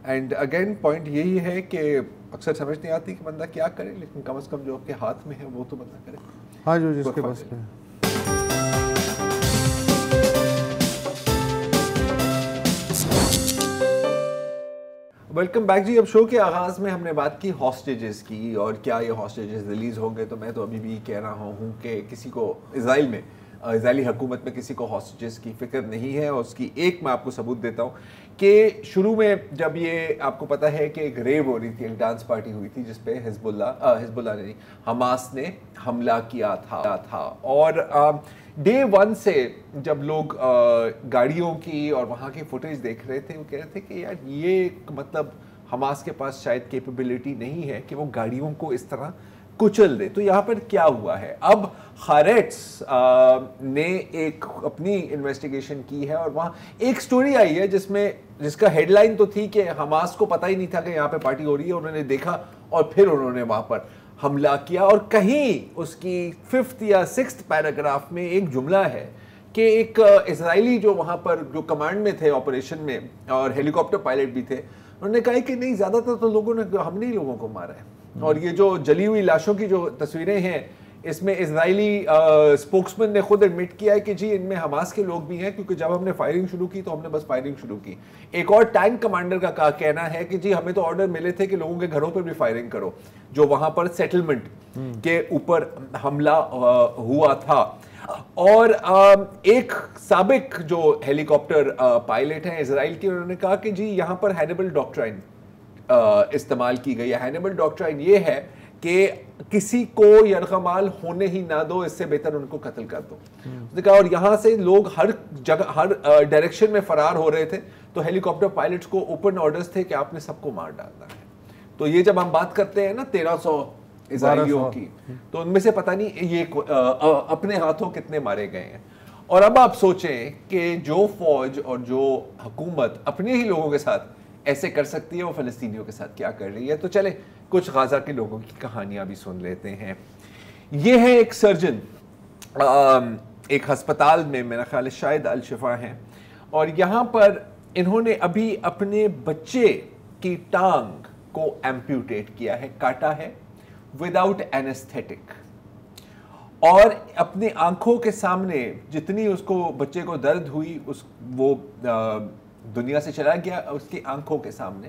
اینڈ اگین پوائنٹ یہی ہے کہ اکثر سمجھ نہیں آتی کہ بندہ کیا کرے, لیکن کم از کم جو آپ کے ہاتھ میں ہے وہ تو بندہ کرے. ہاں جو جس کے پاس ہے. ویلکم بیک جی. اب شو کے آغاز میں ہم نے بات کی ہاسٹیجز کی, اور کیا یہ ہاسٹیجز ریلیز ہوں گے. تو میں تو ابھی بھی کہہ رہا ہوں کہ کسی کو اسرائیلی حکومت میں کسی کو ہاسٹیجز کی فکر نہیں ہے. اور اس کی ایک میں آپ کو ثبوت دیتا ہوں کہ شروع میں جب یہ آپ کو پتہ ہے کہ ایک ریو ہو رہی تھی, ایک ڈانس پارٹی ہوئی تھی جس پہ حزب اللہ نہیں حماس نے حملہ کیا تھا. اور ڈے ون سے جب لوگ گاڑیوں کی اور وہاں کی فوٹیج دیکھ رہے تھے, وہ کہہ رہے تھے کہ یار یہ مطلب حماس کے پاس شاید کیپیبلٹی نہیں ہے کہ وہ گاڑیوں کو اس طرح کچل دے. تو یہاں پر کیا ہوا ہے, اب خاریٹس نے ایک اپنی انویسٹیگیشن کی ہے, اور وہاں ایک سٹوری آئی ہے جس کا ہیڈ لائن تو تھی کہ حماس کو پتہ ہی نہیں تھا کہ یہاں پہ پارٹی ہو رہی ہے, انہوں نے دیکھا اور پھر انہوں نے وہاں پر حملہ کیا. اور کہیں اس کی 5th یا 6th پیراگراف میں ایک جملہ ہے کہ ایک اسرائیلی جو وہاں پر جو کمانڈ میں تھے آپریشن میں اور ہیلی کاپٹر پائلٹ بھی تھے, انہوں نے کہا کہ نہیں زیادہ تر تو لوگوں نے ہم نے ہی لوگوں کو مارا ہے. اور یہ جو جلی ہوئی لاشوں کی جو تصویریں ہیں, اس میں اسرائیلی اسپوکسمین نے خود ایڈمٹ کیا ہے کہ جی ان میں حماس کے لوگ بھی ہیں, کیونکہ جب ہم نے فائرنگ شروع کی تو ہم نے بس فائرنگ شروع کی. ایک اور ٹینک کمانڈر کا کہنا ہے کہ جی ہمیں تو آرڈر ملے تھے کہ لوگوں کے گھروں پر بھی فائرنگ کرو, جو وہاں پر سیٹلمنٹ کے اوپر حملہ ہوا تھا. اور ایک سابق جو ہیلی کاپٹر پائلٹ ہیں اسرائیل کے, انہوں نے کہا کہ جی یہاں پر ہینیبل ڈاکٹرائن استعمال کی گئی ہے. ہینیبل ڈاکٹرائن یہ ہے کہ کسی کو یرغمال ہونے ہی نہ دو, اس سے بہتر ان کو قتل کر دو. اور یہاں سے لوگ ہر جگہ ہر ڈائریکشن میں فرار ہو رہے تھے, تو ہیلی کاپٹر پائلٹس کو اوپن آرڈرز تھے کہ آپ نے سب کو مار ڈالنا ہے. تو یہ جب ہم بات کرتے ہیں نا 1300 اسرائیلیوں کی, تو ان میں سے پتہ نہیں یہ اپنے ہاتھوں کتنے مارے گئے ہیں. اور اب آپ سوچیں کہ جو فوج اور جو حکومت اپنے ہی لوگوں کے ساتھ ایسے کر سکتی ہے, وہ فلسطینیوں کے ساتھ کیا کر رہی ہے. تو چلیں کچھ غزہ کے لوگوں کی کہانیاں بھی سن لیتے ہیں. یہ ہے ایک سرجن ایک ہسپتال میں, میرا خیال ہے شاید الشفا ہیں, اور یہاں پر انہوں نے ابھی اپنے بچے کی ٹانگ کو ایمپیوٹیٹ کیا ہے, کاٹا ہے وداؤٹ اینستھیٹک. اور اپنے آنکھوں کے سامنے جتنی اس کو بچے کو درد ہوئی, وہ دنیا سے چلا گیا اس کی آنکھوں کے سامنے,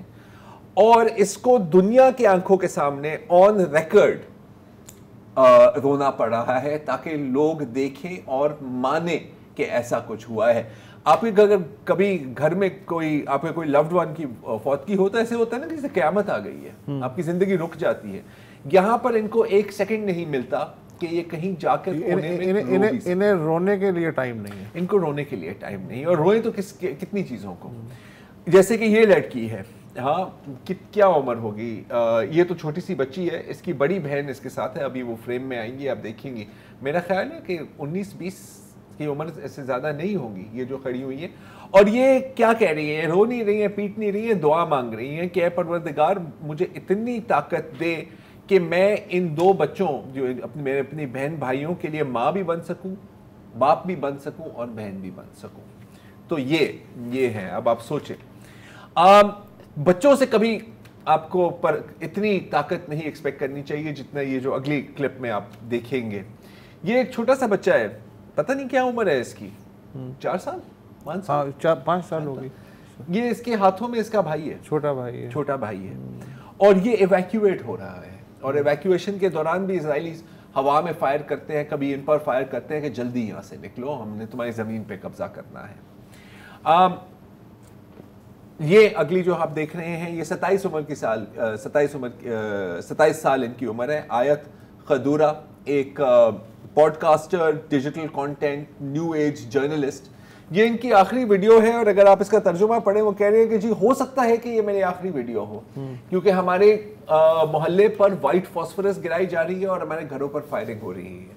اور اس کو دنیا کی آنکھوں کے سامنے آن ریکارڈ رونا پڑ رہا ہے تاکہ لوگ دیکھیں اور مانیں کہ ایسا کچھ ہوا ہے. آپ کے اگر کبھی گھر میں آپ کے کوئی لوڈ ون کی فوتگی ہوتا ہے, ایسے ہوتا ہے نا کہ جیسے قیامت آ گئی ہے, آپ کی زندگی رک جاتی ہے. یہاں پر ان کو ایک سیکنڈ نہیں ملتا کہ یہ کہیں جا کر انہیں رونے کے لیے ٹائم نہیں ہے, ان کو رونے کے لیے ٹائم نہیں. اور روئیں تو کتنی چیزوں کو, جیسے کہ یہ لڑکی ہے, ہاں کیا عمر ہوگی, یہ تو چھوٹی سی بچی ہے, اس کی بڑی بہن اس کے ساتھ ہے, ابھی وہ فریم میں آئیں گی, آپ دیکھیں گی. میرا خیال ہے کہ 19-20 کی عمر سے زیادہ نہیں ہوگی یہ جو کھڑی ہوئی ہے. اور یہ کیا کہہ رہی ہیں, رو نہیں رہی ہیں, پیٹ نہیں رہی ہیں, دعا مانگ رہی ہیں کہ اے پروردگار مجھے اتنی طاقت دے کہ میں ان 2 بچوں جو میرے اپنی بہن بھائیوں کے لیے ماں بھی بن سکوں, باپ بھی بن سکوں اور بہن بھی بن سکوں. تو یہ ہے. اب آپ سوچیں, بچوں سے کبھی آپ کو پر اتنی طاقت نہیں ایکسپیکٹ کرنی چاہیے جتنا یہ جو اگلی کلپ میں آپ دیکھیں گے. یہ ایک چھوٹا سا بچہ ہے, پتہ نہیں کیا عمر ہے اس کی, 4 سال 5 سال ہوگی. یہ اس کے ہاتھوں میں اس کا بھائی ہے, چھوٹا بھائی ہے. اور یہ ایویکیویٹ ہو رہا ہے, اور ایویکیویشن کے دوران بھی اسرائیلی ہوا میں فائر کرتے ہیں, کبھی ان پر فائر کرتے ہیں کہ جلدی یہاں سے نکلو, ہم نے تمہاری زمین پہ قبضہ کرنا ہے. یہ اگلی جو آپ دیکھ رہے ہیں, یہ 27 سال ان کی عمر ہے. آیت خدورہ, ایک podcaster, digital content, new age journalist. یہ ان کی آخری ویڈیو ہے, اور اگر آپ اس کا ترجمہ پڑھیں, وہ کہہ رہے ہیں کہ جی ہو سکتا ہے کہ یہ میری آخری ویڈیو ہو, کیونکہ ہمارے محلے پر وائٹ فاسفورس گرائی جا رہی ہے اور ہمارے گھروں پر فائرنگ ہو رہی ہے.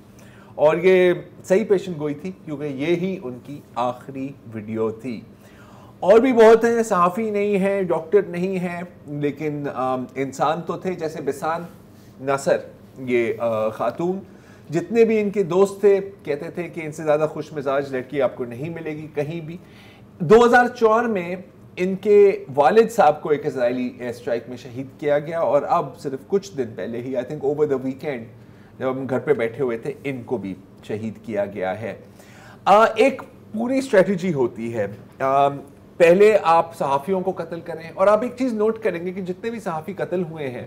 اور یہ صحیح پیشن گوئی تھی, کیونکہ یہ ہی ان کی آخری ویڈیو تھی. اور بھی بہت ہیں, صحافی نہیں ہیں, ڈاکٹر نہیں ہیں, لیکن انسان تو تھے, جیسے بسان ناصر, یہ خاتون. جتنے بھی ان کے دوست تھے کہتے تھے کہ ان سے زیادہ خوش مزاج لڑکی آپ کو نہیں ملے گی کہیں بھی. 2004 میں ان کے والد صاحب کو ایک اسرائیلی ایئر اسٹرائک میں شہید کیا گیا, اور اب صرف کچھ دن پہلے ہی I think over the weekend جب ہم گھر پہ بیٹھے ہوئے تھے ان کو بھی شہید کیا گیا ہے. ایک پوری اسٹریٹجی ہوتی ہے, پہلے آپ صحافیوں کو قتل کریں, اور آپ ایک چیز نوٹ کریں گے کہ جتنے بھی صحافی قتل ہوئے ہیں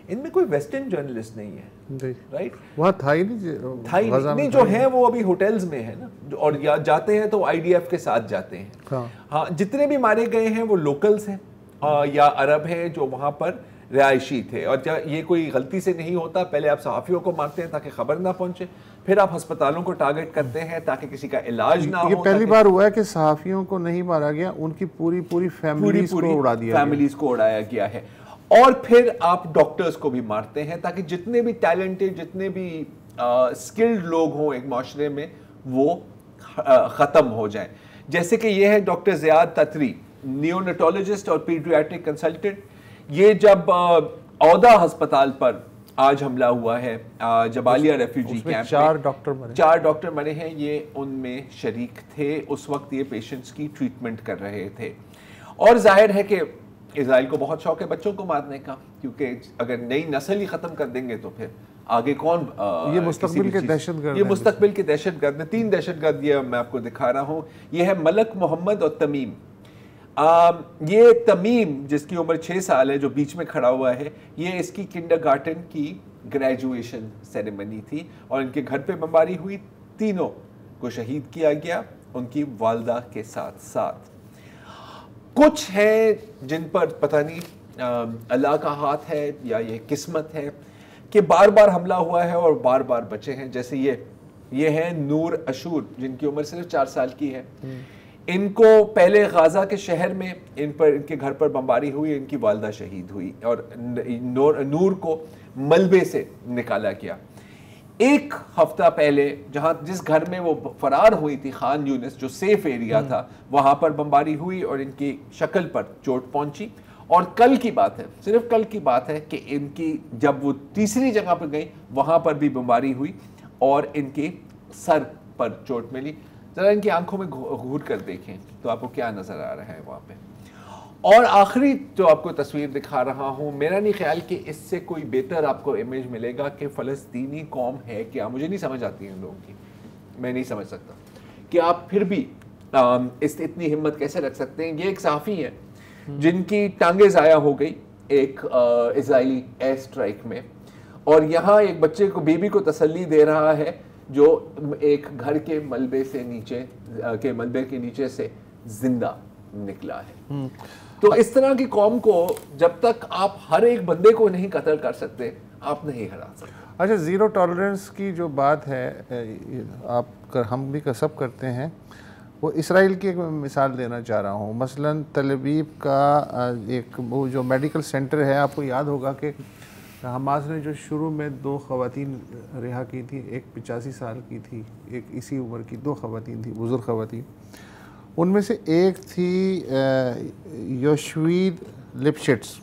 ان میں کوئی ویسٹرن جرنلسٹ نہیں ہے, رائٹ, وہاں تھا ہی نہیں, جو ہیں وہ ابھی ہوٹلز میں ہیں نا, اور یا جاتے ہیں تو IDF کے ساتھ جاتے ہیں. ہاں, جتنے بھی مارے گئے ہیں وہ لوکلز ہیں یا عرب ہیں جو وہاں پر رہائشی تھے, اور یہ کوئی غلطی سے نہیں ہوتا. پہلے آپ صحافیوں کو مارتے ہیں تاکہ خبر نہ پہنچے, پھر آپ ہسپتالوں کو ٹارگٹ کرتے ہیں تاکہ کسی کا علاج نہ ہو. یہ پہلی بار ہوا ہے کہ صحافیوں کو نہیں مارا گیا, ان کی پوری فیملیز کو اڑا دیا, فیملیز کو اڑایا گیا ہے. اور پھر آپ ڈاکٹرز کو بھی مارتے ہیں تاکہ جتنے بھی ٹیلنٹڈ, جتنے بھی اسکلڈ لوگ ہوں ایک معاشرے میں وہ ختم ہو جائیں. جیسے کہ یہ ہے ڈاکٹر زیاد تتری, نیونیٹولوجسٹ اور پیڈیاٹرک کنسلٹنٹ. یہ جب عودہ ہسپتال پر آج حملہ ہوا ہے جبالیہ ریفیوجی کیمپ میں, 4 ڈاکٹر مرے ہیں, یہ ان میں شریک تھے. اس وقت یہ پیشنٹس کی ٹریٹمنٹ کر رہے تھے. اور ظاہر ہے کہ اسرائیل کو بہت شوق ہے بچوں کو مارنے کا, کیونکہ اگر نئی نسل ہی ختم کر دیں گے تو پھر آگے کون, یہ مستقبل کے دہشت گرد, یہ مستقبل کے دہشت گرد. 3 دہشت گرد یہ میں آپ کو دکھا رہا ہوں. یہ ہے ملک محمد اور تمیم. یہ تمیم جس کی عمر 6 سال ہے جو بیچ میں کھڑا ہوا ہے, یہ اس کی کنڈرگارٹن کی گریجویشن سیریمنی تھی, اور ان کے گھر پہ بمباری ہوئی. تینوں کو شہید کیا گیا ان کی والدہ کے ساتھ ساتھ. کچھ ہیں جن پر پتہ نہیں اللہ کا ہاتھ ہے یا یہ قسمت ہے کہ بار بار حملہ ہوا ہے اور بار بار بچے ہیں. جیسے یہ ہیں نور اشور جن کی عمر صرف 4 سال کی ہے. ان کو پہلے غازہ کے شہر میں ان کے گھر پر بمباری ہوئی, ان کی والدہ شہید ہوئی, اور نور کو ملبے سے نکالا گیا. 1 ہفتہ پہلے جس گھر میں وہ فرار ہوئی تھی, خان یونس جو سیف ایریا تھا, وہاں پر بمباری ہوئی اور ان کی شکل پر چوٹ پہنچی. اور کل کی بات ہے, صرف کل کی بات ہے کہ ان کی جب وہ تیسری جگہ پر گئی وہاں پر بھی بمباری ہوئی اور ان کے سر پر چوٹ ملی. ذرا ان کی آنکھوں میں گھور کر دیکھیں تو آپ کو کیا نظر آ رہا ہے وہاں پہ. اور آخری جو آپ کو تصویر دکھا رہا ہوں, میرا نہیں خیال کہ اس سے کوئی بہتر آپ کو امیج ملے گا کہ فلسطینی قوم ہے کیا. مجھے نہیں سمجھ آتی ان لوگوں کی, میں نہیں سمجھ سکتا کہ آپ پھر بھی اتنی ہمت کیسے رکھ سکتے ہیں. یہ ایک صحافی ہے جن کی ٹانگیں ضائع ہو گئی ایک اسرائیلی ایئر اسٹرائک میں, اور یہاں ایک بچے کو, بیبی کو تسلی دے رہا ہے جو ایک گھر کے ملبے کے نیچے سے زندہ نکلا ہے. تو اس طرح کی قوم کو جب تک آپ ہر ایک بندے کو نہیں قتل کر سکتے آپ نہیں ہرا سکتے. اچھا, زیرو ٹالرنس کی جو بات ہے ہم بھی سب کرتے ہیں, وہ اسرائیل کی ایک مثال دینا چاہ رہا ہوں. مثلاً تل ابیب کا ایک وہ جو میڈیکل سینٹر ہے, آپ کو یاد ہوگا کہ حماس نے جو شروع میں 2 خواتین رہا کی تھی, ایک 85 سال کی تھی, ایک اسی عمر کی, 2 خواتین تھیں, بزرگ خواتین. ان میں سے ایک تھی یوشوید لپشٹس.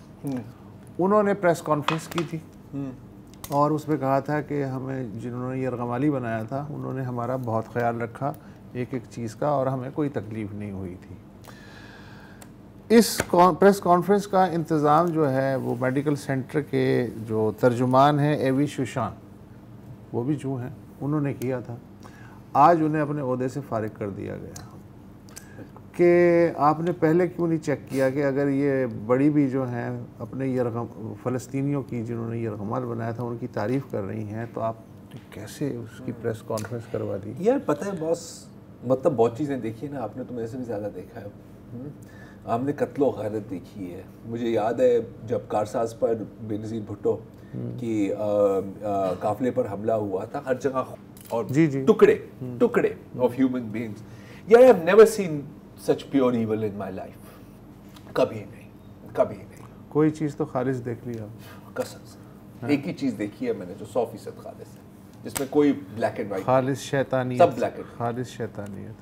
انہوں نے پریس کانفرنس کی تھی اور اس میں کہا تھا کہ ہمیں جنہوں نے یرغمالی بنایا تھا انہوں نے ہمارا بہت خیال رکھا ایک چیز کا, اور ہمیں کوئی تکلیف نہیں ہوئی تھی. اس پریس کانفرنس کا انتظام جو ہے وہ میڈیکل سینٹر کے جو ترجمان ہیں ایوی شوشان, وہ بھی جو ہیں, انہوں نے کیا تھا. آج انہیں اپنے عہدے سے فارغ کر دیا گیا کہ آپ نے پہلے کیوں نہیں چیک کیا کہ اگر یہ بڑی بھی جو ہیں اپنے فلسطینیوں کی جنہوں نے یرغمال بنایا تھا ان کی تعریف کر رہی ہیں, تو آپ کیسے اس کی پریس کانفرنس کروا دی. یار پتہ ہے باس, مطلب بہت چیزیں دیکھی ہیں نا آپ نے, تو میرے سے بھی زیادہ دیکھا ہے. آپ نے قتل و غارت دیکھی ہے. مجھے یاد ہے جب کارساز پر بینظیر بھٹو کی قافلے پر حملہ ہوا تھا, ہر جگہ اور ٹکڑے آف ہیومن بینگز. یار I have never seen such pure evil in my life. کبھی نہیں. کوئی چیز تو خالص دیکھ لی آپ. قسم سے ایک ہی چیز دیکھی ہے میں نے جو 100% خالص ہے, جس میں کوئی بلیک اینڈ وائٹ, خالص شیطانیت, سب بلیک اینڈ خالص شیطانیت.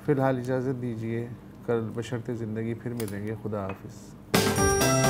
فی الحال اجازت دیجیے, کل بشرط زندگی پھر ملیں گے. خدا حافظ.